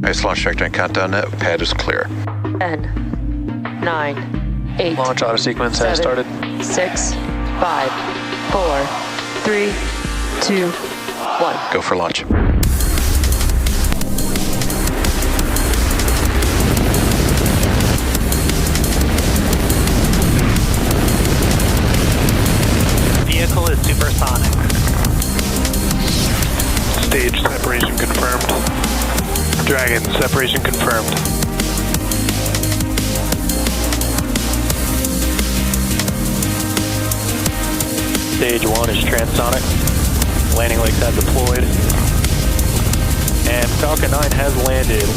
Base launch trajectory countdown net. Pad is clear. 10, 9, 8. Launch auto sequence has started. 6, 5, 4, 3, 2, 1. Go for launch. Vehicle is supersonic. Stage separation confirmed. Dragon separation confirmed. Stage 1 is transonic. Landing legs have deployed. And Falcon 9 has landed.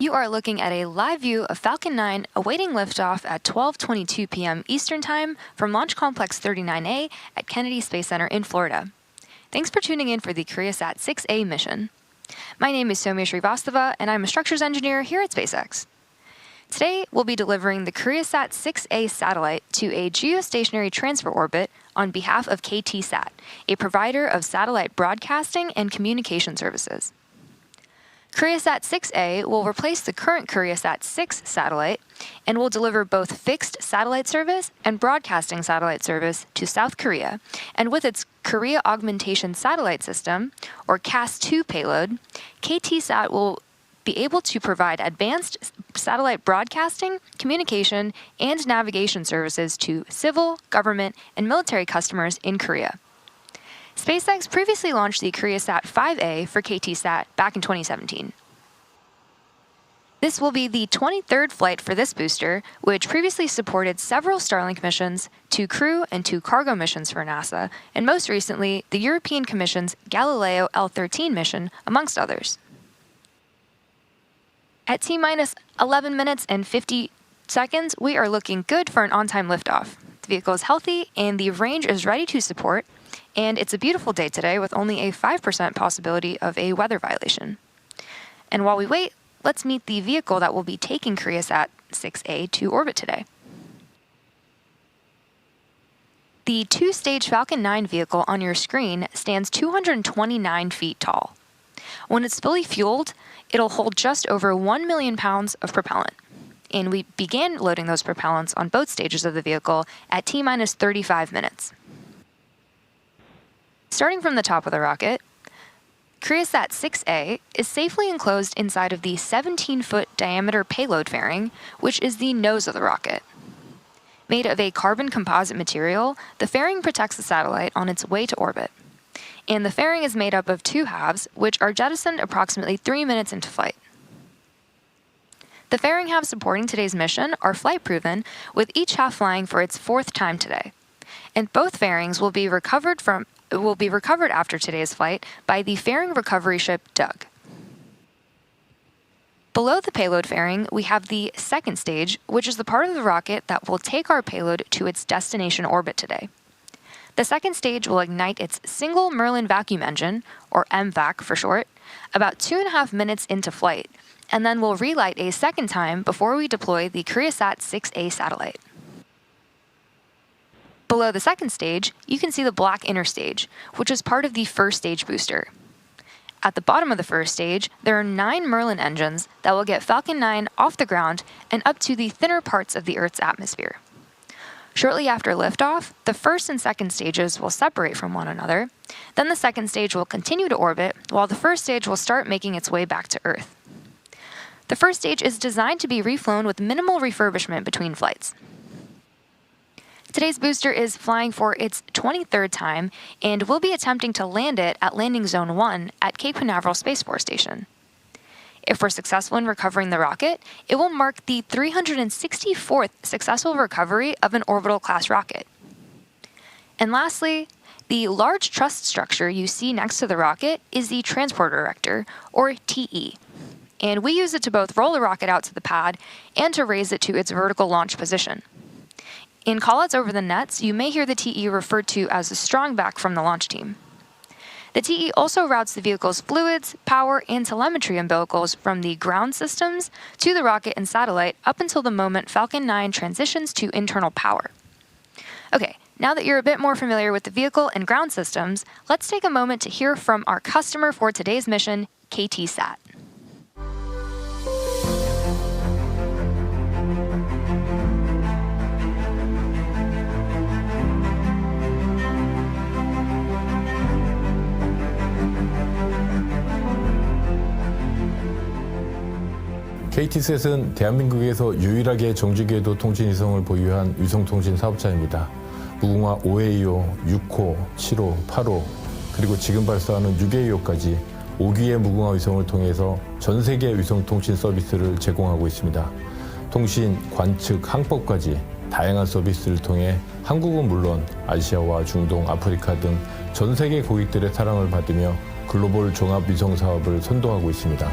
You are looking at a live view of Falcon 9 awaiting liftoff at 12:22 p.m. Eastern Time from Launch Complex 39A at Kennedy Space Center in Florida. Thanks for tuning in for the Koreasat 6A mission. My name is Soumya Srivastava, and I'm a structures engineer here at SpaceX. Today, we'll be delivering the Koreasat 6A satellite to a geostationary transfer orbit on behalf of KTSat, a provider of satellite broadcasting and communication services. Koreasat 6A will replace the current Koreasat 6 satellite and will deliver both fixed satellite service and broadcasting satellite service to South Korea. And with its Korea Augmentation Satellite System, or CAS-2 payload, KTSat will be able to provide advanced satellite broadcasting, communication, and navigation services to civil, government, and military customers in Korea. SpaceX previously launched the Koreasat 5A for KTSat back in 2017. This will be the 23rd flight for this booster, which previously supported several Starlink missions, 2 crew and 2 cargo missions for NASA, and most recently, the European Commission's Galileo L13 mission, amongst others. At T-minus 11 minutes and 50 seconds, we are looking good for an on-time liftoff. The vehicle is healthy and the range is ready to support, and it's a beautiful day today with only a 5% possibility of a weather violation. And while we wait, let's meet the vehicle that will be taking Koreasat 6A to orbit today. The 2-stage Falcon 9 vehicle on your screen stands 229 feet tall. When it's fully fueled, it'll hold just over 1 million pounds of propellant. And we began loading those propellants on both stages of the vehicle at T-minus 35 minutes. Starting from the top of the rocket, Koreasat 6A is safely enclosed inside of the 17-foot diameter payload fairing, which is the nose of the rocket. Made of a carbon composite material, the fairing protects the satellite on its way to orbit. And the fairing is made up of 2 halves, which are jettisoned approximately 3 minutes into flight. The fairing halves supporting today's mission are flight-proven, with each half flying for its 4th time today. And both fairings will be recovered after today's flight by the fairing recovery ship Doug. Below the payload fairing, we have the 2nd stage, which is the part of the rocket that will take our payload to its destination orbit today. The 2nd stage will ignite its single Merlin vacuum engine, or MVAC for short, about 2.5 minutes into flight, and then will relight a 2nd time before we deploy the Koreasat 6A satellite. Below the 2nd stage, you can see the black inner stage, which is part of the 1st stage booster. At the bottom of the 1st stage, there are 9 Merlin engines that will get Falcon 9 off the ground and up to the thinner parts of the Earth's atmosphere. Shortly after liftoff, the 1st and 2nd stages will separate from one another. Then the 2nd stage will continue to orbit, while the 1st stage will start making its way back to Earth. The 1st stage is designed to be reflown with minimal refurbishment between flights. Today's booster is flying for its 23rd time and will be attempting to land it at Landing Zone 1 at Cape Canaveral Space Force Station. If we're successful in recovering the rocket, it will mark the 364th successful recovery of an orbital-class rocket. And lastly, the large truss structure you see next to the rocket is the Transporter Erector, or TE. And we use it to both roll the rocket out to the pad and to raise it to its vertical launch position. In callouts over the nets, you may hear the TE referred to as the strong back from the launch team. The TE also routes the vehicle's fluids, power, and telemetry umbilicals from the ground systems to the rocket and satellite up until the moment Falcon 9 transitions to internal power. Okay, Now that you're a bit more familiar with the vehicle and ground systems, let's take a moment to hear from our customer for today's mission, KTSat. KTSat은 대한민국에서 유일하게 정지궤도 통신 위성을 보유한 위성통신 사업자입니다. 무궁화 5회이호, 6호, 7호, 8호, 그리고 지금 발사하는 6회이호까지 5기의 무궁화 위성을 통해서 전 세계 위성통신 서비스를 제공하고 있습니다. 통신, 관측, 항법까지 다양한 서비스를 통해 한국은 물론 아시아와 중동, 아프리카 등 전 세계 고객들의 사랑을 받으며 글로벌 종합 위성 사업을 선도하고 있습니다.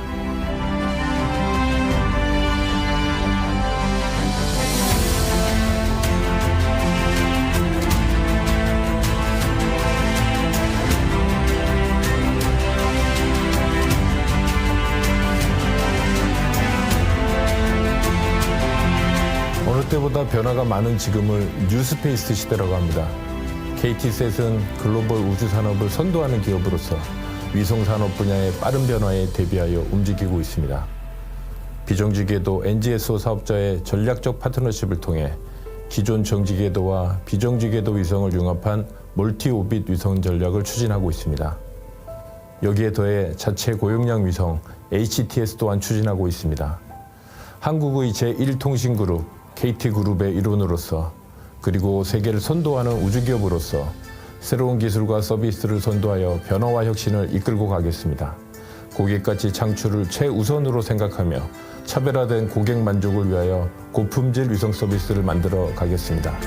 어느 때보다 변화가 많은 지금을 뉴스페이스 시대라고 합니다. KTSat은 글로벌 우주 산업을 선도하는 기업으로서 위성 산업 분야의 빠른 변화에 대비하여 움직이고 있습니다. 비정지궤도 NGSO 사업자의 전략적 파트너십을 통해 기존 정지궤도와 비정지궤도 위성을 융합한 멀티오빗 위성 전략을 추진하고 있습니다. 여기에 더해 자체 고용량 위성 HTS 또한 추진하고 있습니다. 한국의 제1통신그룹 KT그룹의 일원으로서 그리고 세계를 선도하는 우주기업으로서 새로운 기술과 서비스를 선도하여 변화와 혁신을 이끌고 가겠습니다. 고객가치 창출을 최우선으로 생각하며 차별화된 고객 만족을 위하여 고품질 위성 서비스를 만들어 가겠습니다.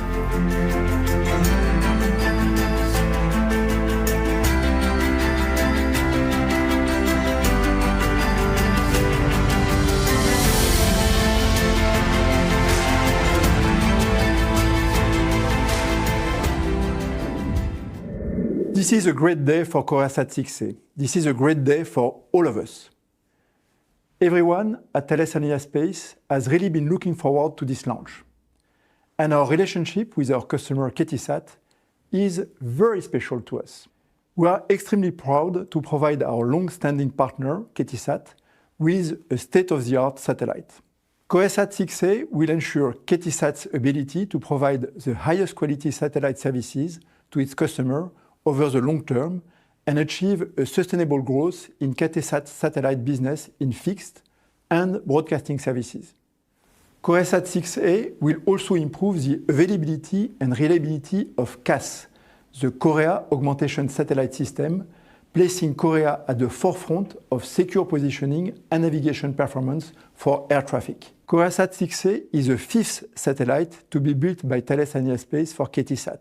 This is a great day for Koreasat 6A. This is a great day for all of us. Everyone at Thales Alenia Space has really been looking forward to this launch. And our relationship with our customer KTSat is very special to us. We are extremely proud to provide our long-standing partner, KTSat, with a state-of-the-art satellite. Koreasat 6A will ensure KTSat's ability to provide the highest quality satellite services to its customer over the long term and achieve a sustainable growth in KTSat's satellite business in fixed and broadcasting services. Koreasat 6A will also improve the availability and reliability of CAS, the Korea Augmentation Satellite System, placing Korea at the forefront of secure positioning and navigation performance for air traffic. Koreasat 6A is the fifth satellite to be built by Thales Alenia Space for KTSat.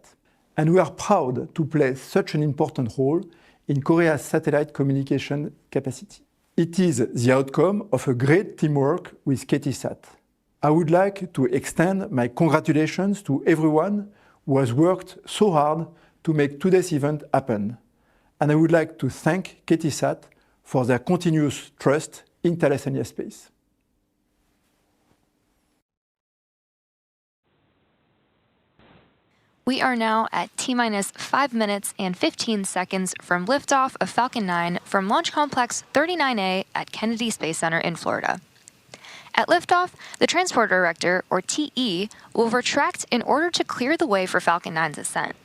And we are proud to play such an important role in Korea's satellite communication capacity. It is the outcome of a great teamwork with KTSat. I would like to extend my congratulations to everyone who has worked so hard to make today's event happen. And I would like to thank KTSat for their continuous trust in Thales Alenia Space. We are now at T-minus 5 minutes and 15 seconds from liftoff of Falcon 9 from Launch Complex 39A at Kennedy Space Center in Florida. At liftoff, the Transport Director, or TE, will retract in order to clear the way for Falcon 9's ascent.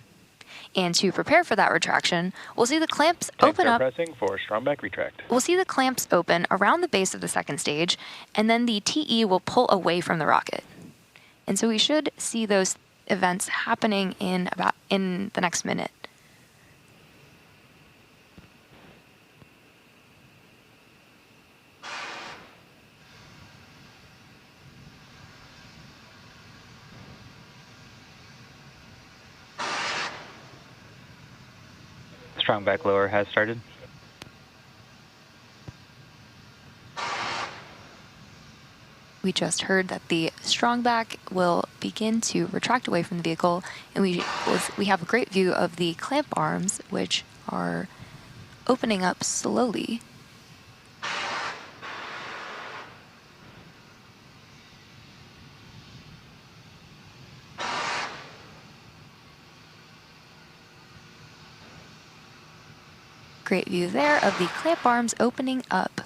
And to prepare for that retraction, we'll see the clamps open up. Pressing for strong back retract. We'll see the clamps open around the base of the second stage, and then the TE will pull away from the rocket. And so we should see those events happening in the next minute. Strong back lower has started. We just heard that the strong back will begin to retract away from the vehicle, and we have a great view of the clamp arms, which are opening up slowly. Great view there of the clamp arms opening up.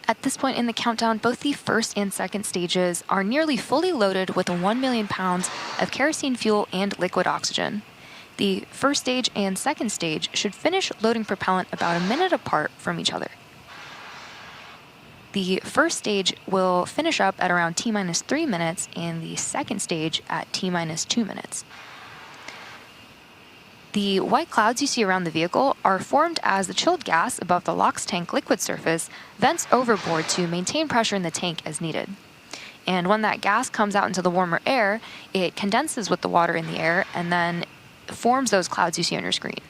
At this point in the countdown, both the first and second stages are nearly fully loaded with 1 million pounds of kerosene fuel and liquid oxygen. The first stage and second stage should finish loading propellant about a minute apart from each other. The first stage will finish up at around T-minus 3 minutes and the second stage at T-minus 2 minutes. The white clouds you see around the vehicle are formed as the chilled gas above the LOX tank liquid surface vents overboard to maintain pressure in the tank as needed. And when that gas comes out into the warmer air, it condenses with the water in the air and then forms those clouds you see on your screen.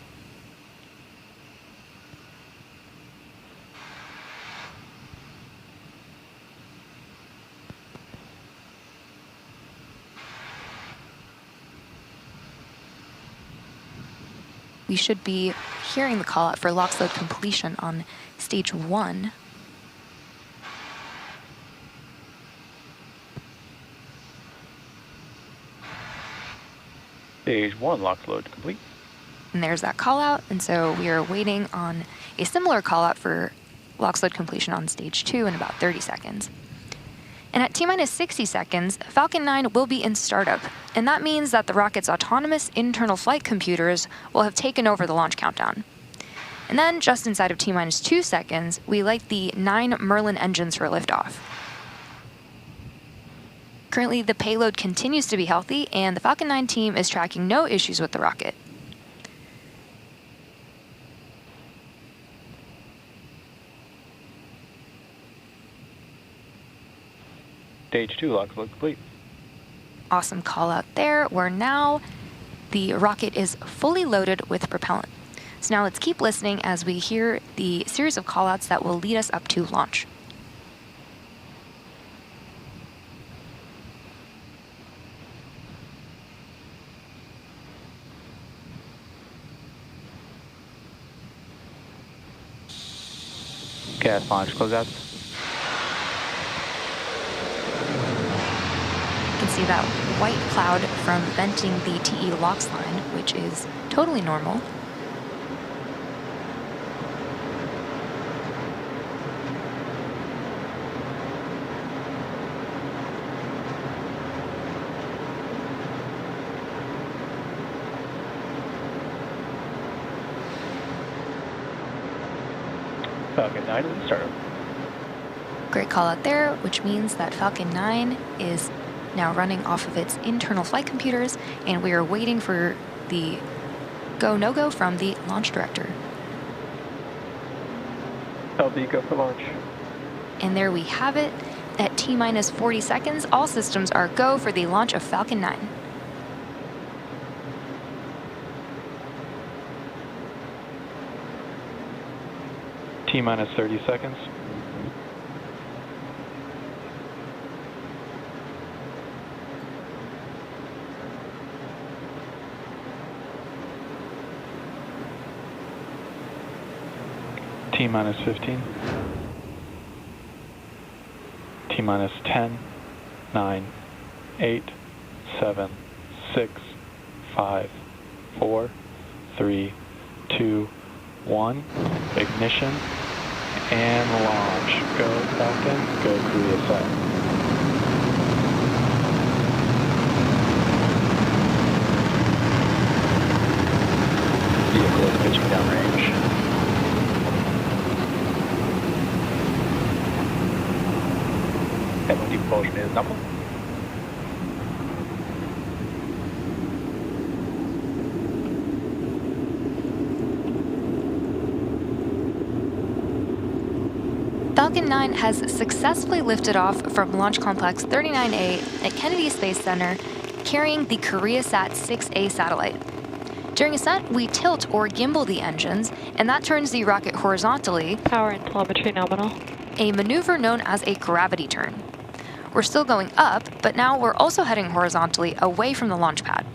We should be hearing the call out for LOX load completion on stage 1. Stage 1, LOX load complete. And there's that call out, and so we are waiting on a similar call out for LOX load completion on stage 2 in about 30 seconds. And at T-minus 60 seconds, Falcon 9 will be in startup, and that means that the rocket's autonomous internal flight computers will have taken over the launch countdown. And then, just inside of T-minus 2 seconds, we light the 9 Merlin engines for liftoff. Currently, the payload continues to be healthy, and the Falcon 9 team is tracking no issues with the rocket. Stage 2, LOX load complete. Awesome call out there, where now the rocket is fully loaded with propellant. So now let's keep listening as we hear the series of call outs that will lead us up to launch. Gas launch closeouts. You can see that white cloud from venting the TE LOX line, which is totally normal. Falcon 9 will start. Great call out there, which means that Falcon 9 is now running off of its internal flight computers, and we are waiting for the go, no-go from the launch director. LV go for launch. And there we have it. At T-minus 40 seconds, all systems are go for the launch of Falcon 9. T-minus 30 seconds. T-minus 15. T-minus 10, 9, 8, 7, 6, 5, 4, 3, 2, 1. Ignition and launch. Go Falcon, go Koreasat. Vehicle is pitching downrange. Headwind propulsion is nominal. Falcon 9 has successfully lifted off from Launch Complex 39A at Kennedy Space Center, carrying the Koreasat 6A satellite. During ascent, we tilt or gimbal the engines, and that turns the rocket horizontally, Power and telemetry nominal. a maneuver known as a gravity turn. We're still going up, but now we're also heading horizontally away from the launch pad.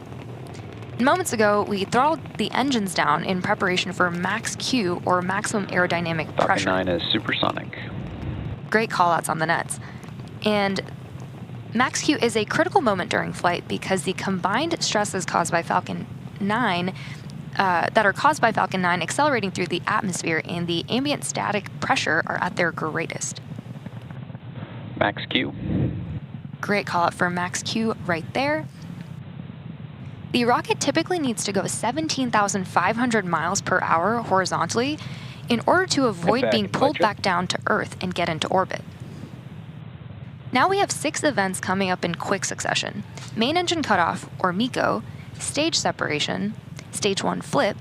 Moments ago, we throttled the engines down in preparation for max Q, or maximum aerodynamic Falcon pressure. 9 is supersonic. Great callouts on the nets. And max Q is a critical moment during flight because the combined stresses caused by Falcon 9 that are caused by Falcon 9 accelerating through the atmosphere and the ambient static pressure are at their greatest. Max Q. Great call out for max Q right there. The rocket typically needs to go 17,500 miles per hour horizontally in order to avoid being pulled back down to Earth and get into orbit. Now we have 6 events coming up in quick succession: main engine cutoff, or MECO, stage separation, stage 1 flip,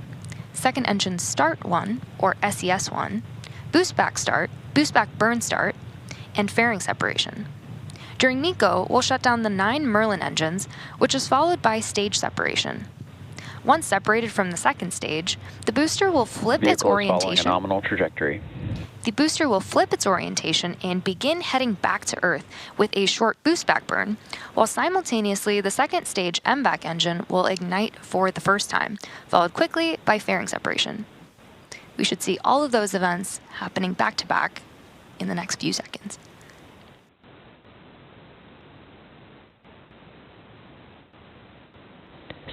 second engine start 1, or SES 1, boost back burn start, and fairing separation. During MECO, we'll shut down the 9 Merlin engines, which is followed by stage separation. Once separated from the second stage, the booster will flip its orientation. Following a nominal trajectory. The booster will flip its orientation and begin heading back to Earth with a short boost back burn, while simultaneously the second stage MVAC engine will ignite for the first time, followed quickly by fairing separation. We should see all of those events happening back to back in the next few seconds.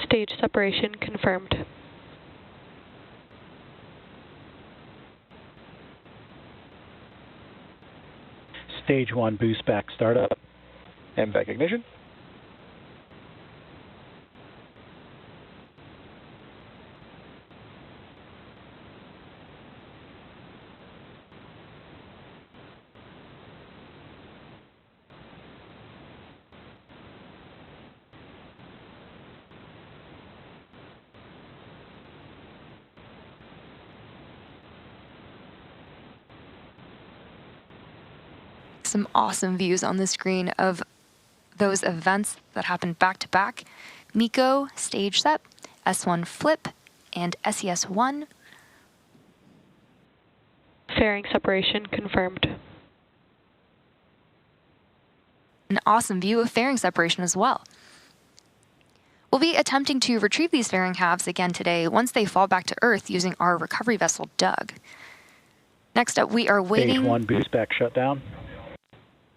Stage separation confirmed. Stage 1 boost back startup. MVAC ignition. Some awesome views on the screen of those events that happened back to back: MECO, stage sep, S1 flip, and SES1. Fairing separation confirmed. An awesome view of fairing separation as well. We'll be attempting to retrieve these fairing halves again today once they fall back to Earth using our recovery vessel, Doug. Next up, we are waiting. Stage 1 boost back shutdown.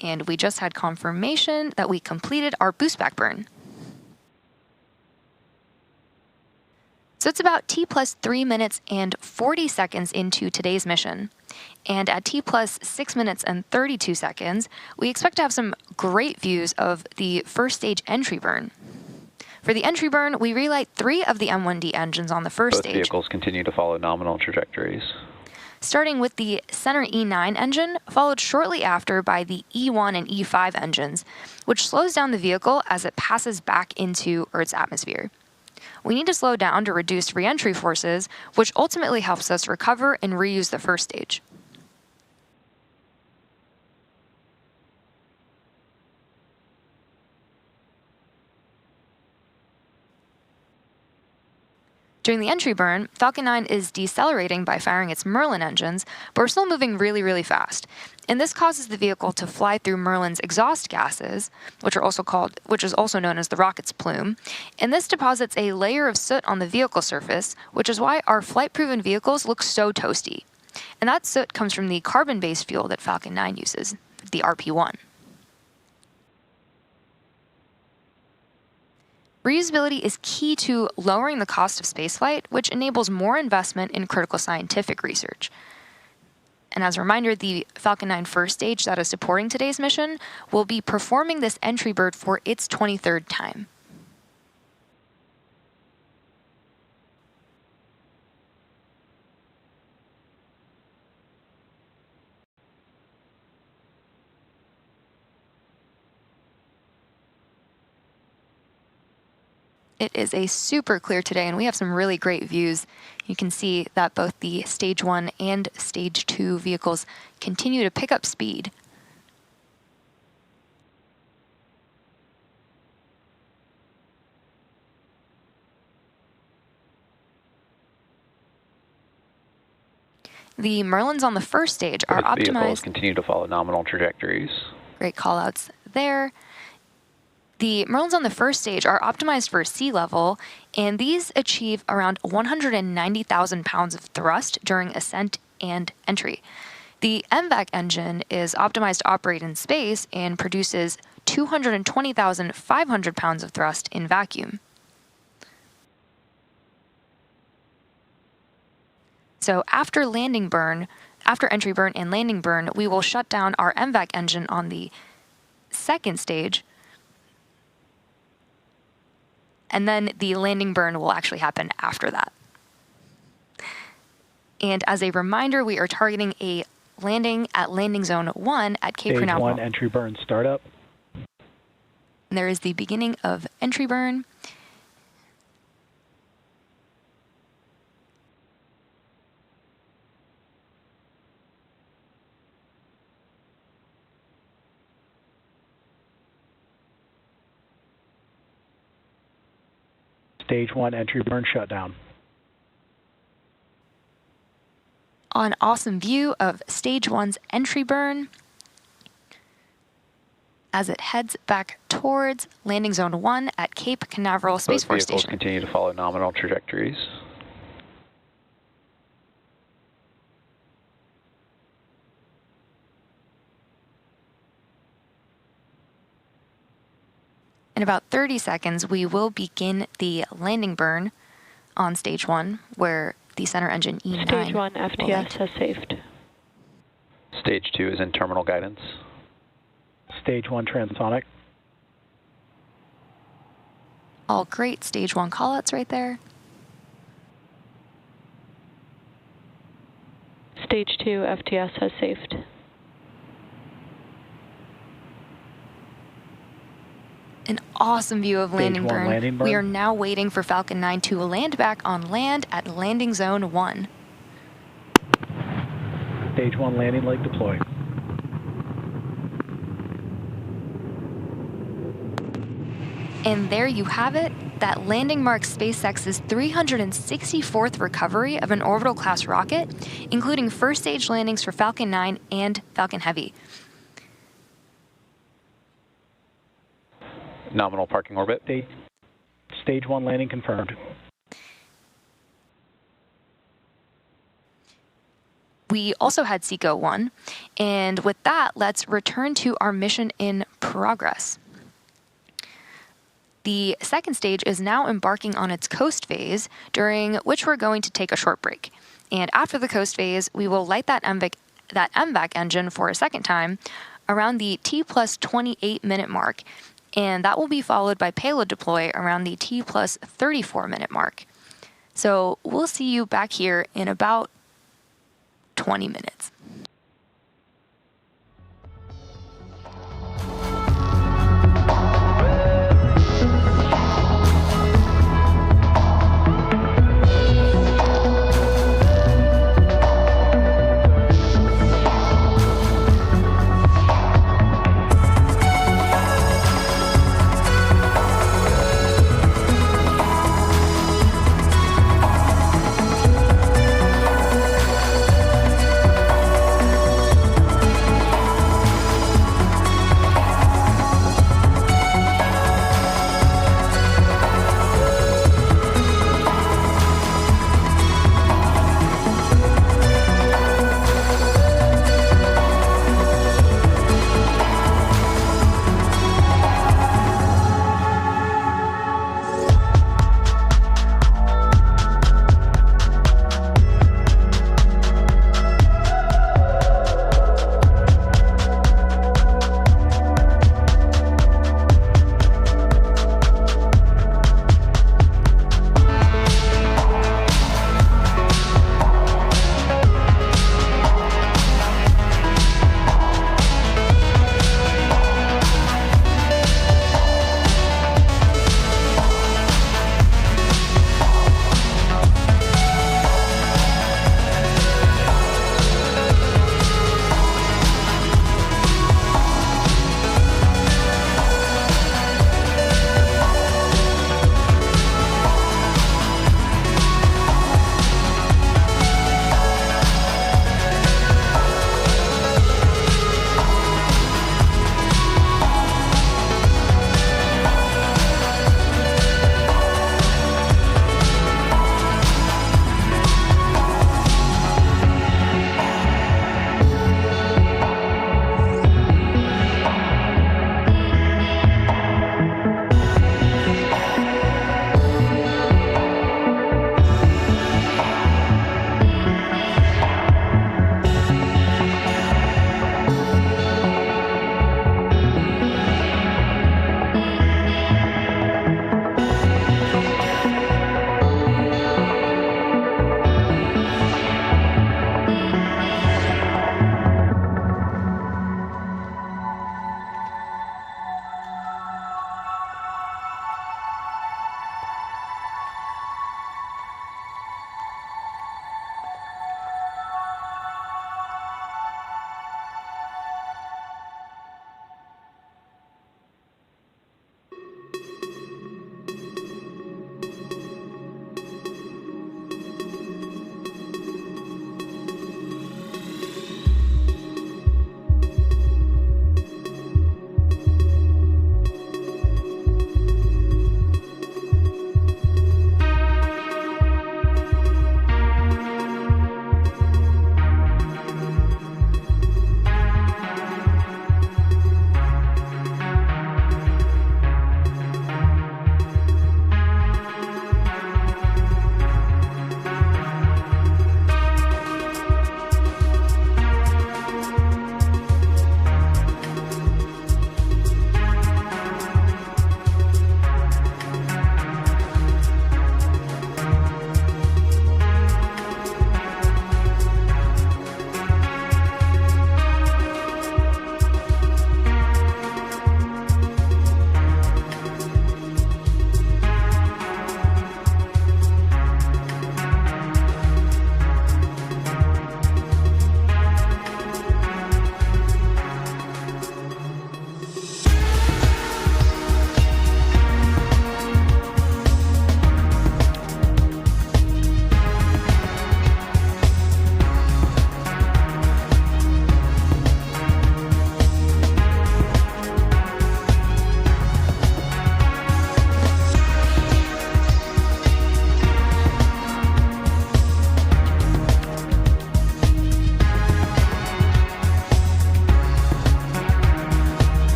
And we just had confirmation that we completed our boost back burn. So it's about T plus 3 minutes and 40 seconds into today's mission. And at T plus 6 minutes and 32 seconds, we expect to have some great views of the first stage entry burn. For the entry burn, we relight 3 of the M1D engines on the first stage. Both vehicles continue to follow nominal trajectories. Starting with the center E9 engine, followed shortly after by the E1 and E5 engines, which slows down the vehicle as it passes back into Earth's atmosphere. We need to slow down to reduce re-entry forces, which ultimately helps us recover and reuse the first stage. During the entry burn, Falcon 9 is decelerating by firing its Merlin engines, but we're still moving really, really fast. And this causes the vehicle to fly through Merlin's exhaust gases, which is also known as the rocket's plume. And this deposits a layer of soot on the vehicle surface, which is why our flight-proven vehicles look so toasty. And that soot comes from the carbon-based fuel that Falcon 9 uses, the RP-1. Reusability is key to lowering the cost of spaceflight, which enables more investment in critical scientific research. And as a reminder, the Falcon 9 first stage that is supporting today's mission will be performing this entry burn for its 23rd time. It is a super clear today, and we have some really great views. You can see that both the Stage 1 and Stage 2 vehicles continue to pick up speed. The Merlins on the first stage are optimized. Vehicles continue to follow nominal trajectories. Great callouts there. The Merlins on the first stage are optimized for sea level, and these achieve around 190,000 pounds of thrust during ascent and entry. The MVAC engine is optimized to operate in space and produces 220,500 pounds of thrust in vacuum. So after entry burn and landing burn, we will shut down our MVAC engine on the second stage, and then the landing burn will actually happen after that. And as a reminder, we are targeting a landing at landing zone 1 at Cape Canaveral. Stage 1 entry burn startup. And there is the beginning of entry burn. Stage 1 entry burn shutdown. An awesome view of Stage 1's entry burn as it heads back towards Landing Zone 1 at Cape Canaveral Space Force Both vehicles Station. continue to follow nominal trajectories. In about 30 seconds, we will begin the landing burn on Stage 1, where the center engine E9 Stage 1 will land. FTS has saved. Stage 2 is in terminal guidance. Stage 1 transonic. All great Stage 1 callouts right there. Stage 2 FTS has saved. An awesome view of landing Stage 1 burn. landing burn. We are now waiting for Falcon 9 to land back on land at Landing Zone 1. Stage 1 landing leg deployed. And there you have it. That landing marks SpaceX's 364th recovery of an orbital class rocket, including first stage landings for Falcon 9 and Falcon Heavy. Nominal parking orbit. Stage 1 landing confirmed. We also had SECO 1, and with that, let's return to our mission in progress. The second stage is now embarking on its coast phase, during which we're going to take a short break. And after the coast phase, we will light that MVAC engine for a second time around the T+28 minute mark, and that will be followed by payload deploy around the T+34 minute mark. So we'll see you back here in about 20 minutes.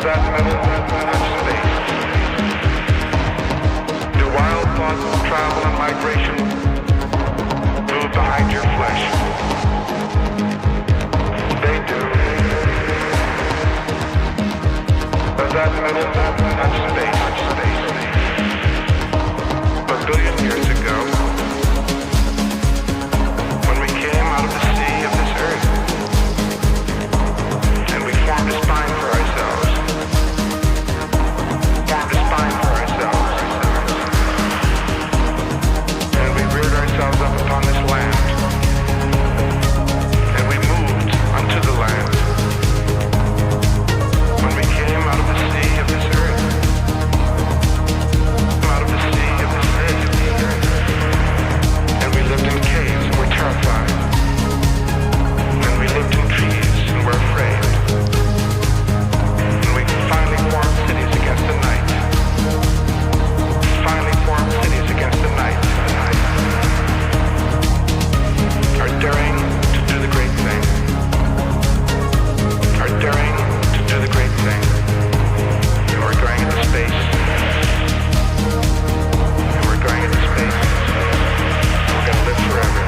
that metal touch space? Do wild thoughts of travel and migration move behind your flesh? They do. Does that metal touch space? A billion years ago, when we came out of the sea of this earth, and we formed a spine for ourselves. Formed a spine for ourselves. And we reared ourselves up upon this land. And we moved unto the land. When we came out of the sea of this earth. Out of the sea of this earth. And we lived in caves and we're terrified. And we lived in trees and we're afraid. And we finally formed cities against the night. Finally formed cities against the night. Are daring to do the great thing. Are daring to do the great thing. And we're going into space. And we're going into space. We're going to live forever.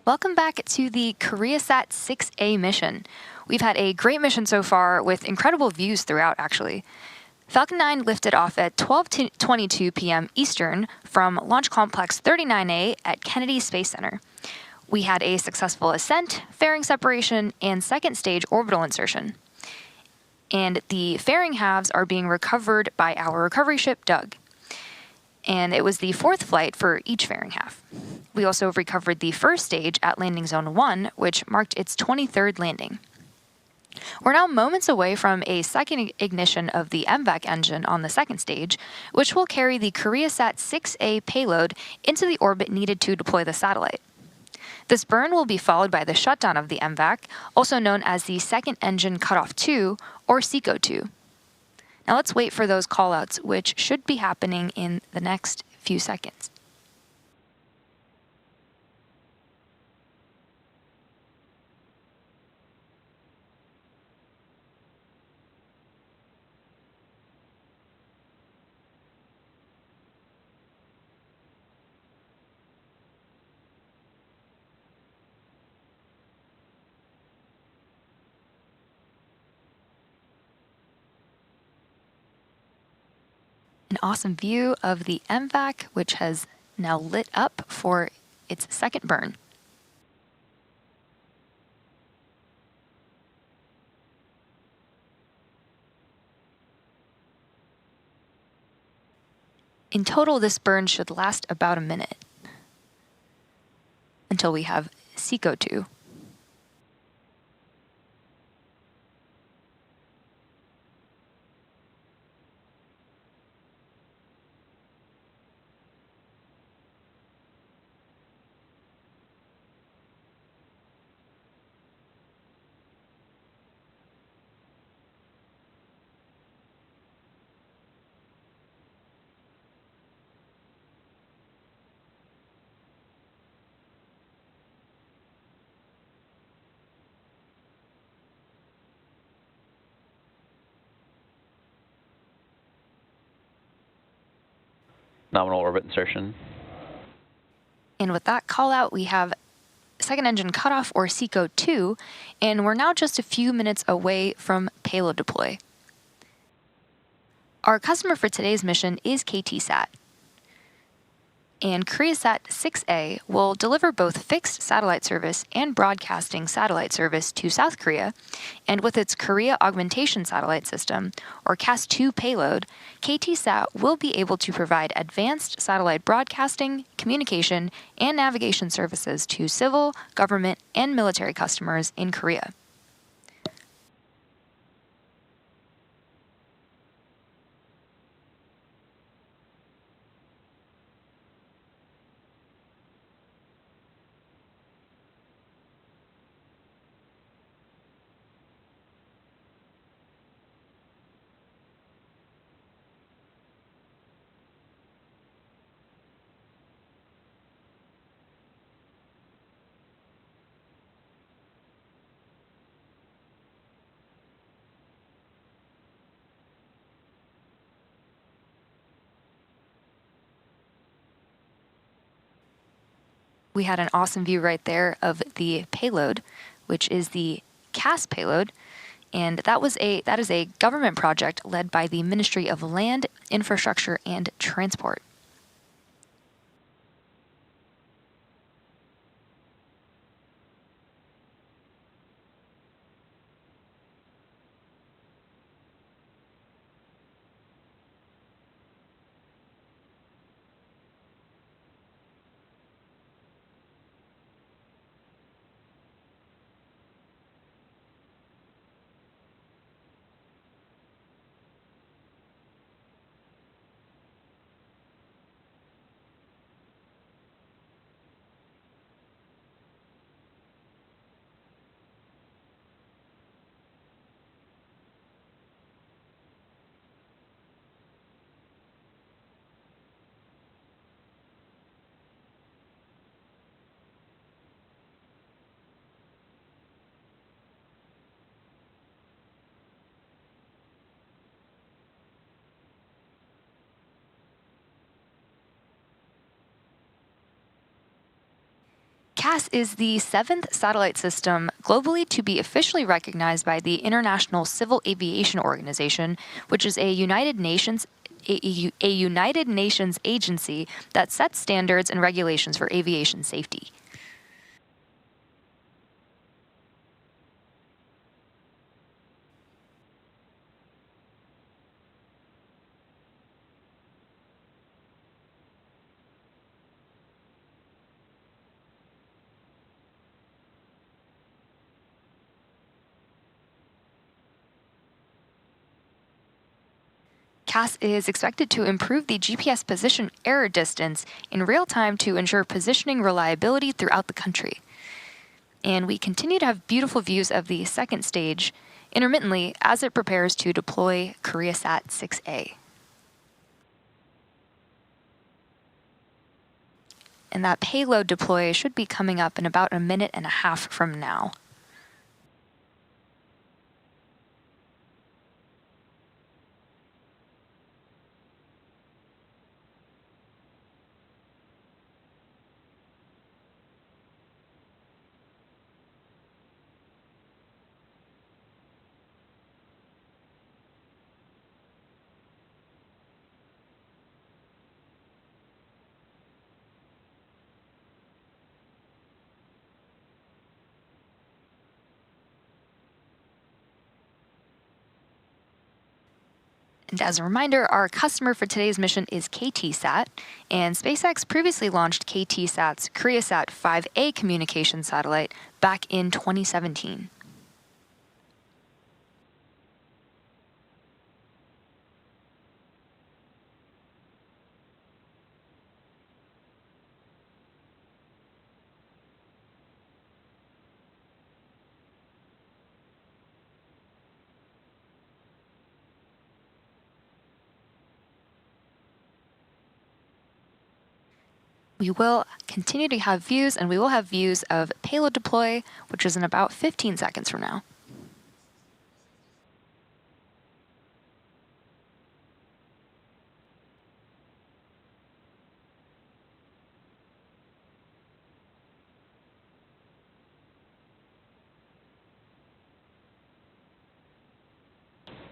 Welcome back to the Koreasat 6A mission. We've had a great mission so far with incredible views throughout, actually. Falcon 9 lifted off at 12:22 p.m. Eastern from Launch Complex 39A at Kennedy Space Center. We had a successful ascent, fairing separation, and second stage orbital insertion. And the fairing halves are being recovered by our recovery ship, Doug. And it was the fourth flight for each fairing half. We also recovered the first stage at Landing Zone 1, which marked its 23rd landing. We're now moments away from a second ignition of the MVAC engine on the second stage, which will carry the Koreasat 6A payload into the orbit needed to deploy the satellite. This burn will be followed by the shutdown of the MVAC, also known as the Second Engine Cutoff 2, or SECO 2. Now let's wait for those callouts, which should be happening in the next few seconds. An awesome view of the MVAC, which has now lit up for its second burn. In total, this burn should last about a minute until we have SECO 2. Nominal orbit insertion. And with that call out, we have second engine cutoff, or SECO 2, and we're now just a few minutes away from payload deploy. Our customer for today's mission is Koreasat. And Koreasat 6A will deliver both fixed satellite service and broadcasting satellite service to South Korea, and with its Korea Augmentation Satellite System, or CAS-2 payload, Koreasat will be able to provide advanced satellite broadcasting, communication, and navigation services to civil, government, and military customers in Korea. We had an awesome view right there of the payload, which is the CAS payload, and that is a government project led by the Ministry of Land, Infrastructure, and Transport. CAS is the 7th satellite system globally to be officially recognized by the International Civil Aviation Organization, which is a United Nations agency that sets standards and regulations for aviation safety. CAS is expected to improve the GPS position error distance in real time to ensure positioning reliability throughout the country. And we continue to have beautiful views of the second stage intermittently as it prepares to deploy Koreasat 6A. And that payload deploy should be coming up in about a minute and a half from now. And as a reminder, our customer for today's mission is KTSat, and SpaceX previously launched KTSat's Koreasat 5A communication satellite back in 2017. We will continue to have views, and we will have views of payload deploy, which is in about 15 seconds from now.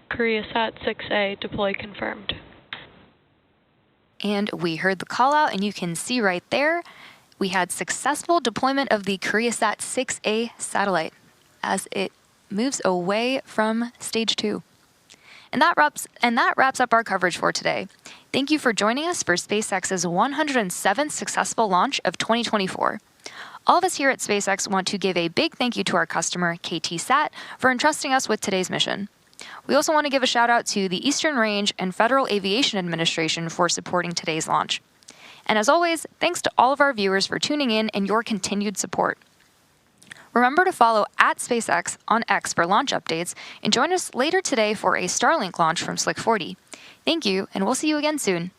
Koreasat 6A deploy confirmed. And we heard the call out, and you can see right there, we had successful deployment of the Koreasat 6A satellite as it moves away from stage 2. And that wraps up our coverage for today. Thank you for joining us for SpaceX's 107th successful launch of 2024. All of us here at SpaceX want to give a big thank you to our customer, KTSat, for entrusting us with today's mission. We also want to give a shout out to the Eastern Range and Federal Aviation Administration for supporting today's launch. And as always, thanks to all of our viewers for tuning in and your continued support. Remember to follow @SpaceX on X for launch updates and join us later today for a Starlink launch from Slick 40. Thank you, and we'll see you again soon.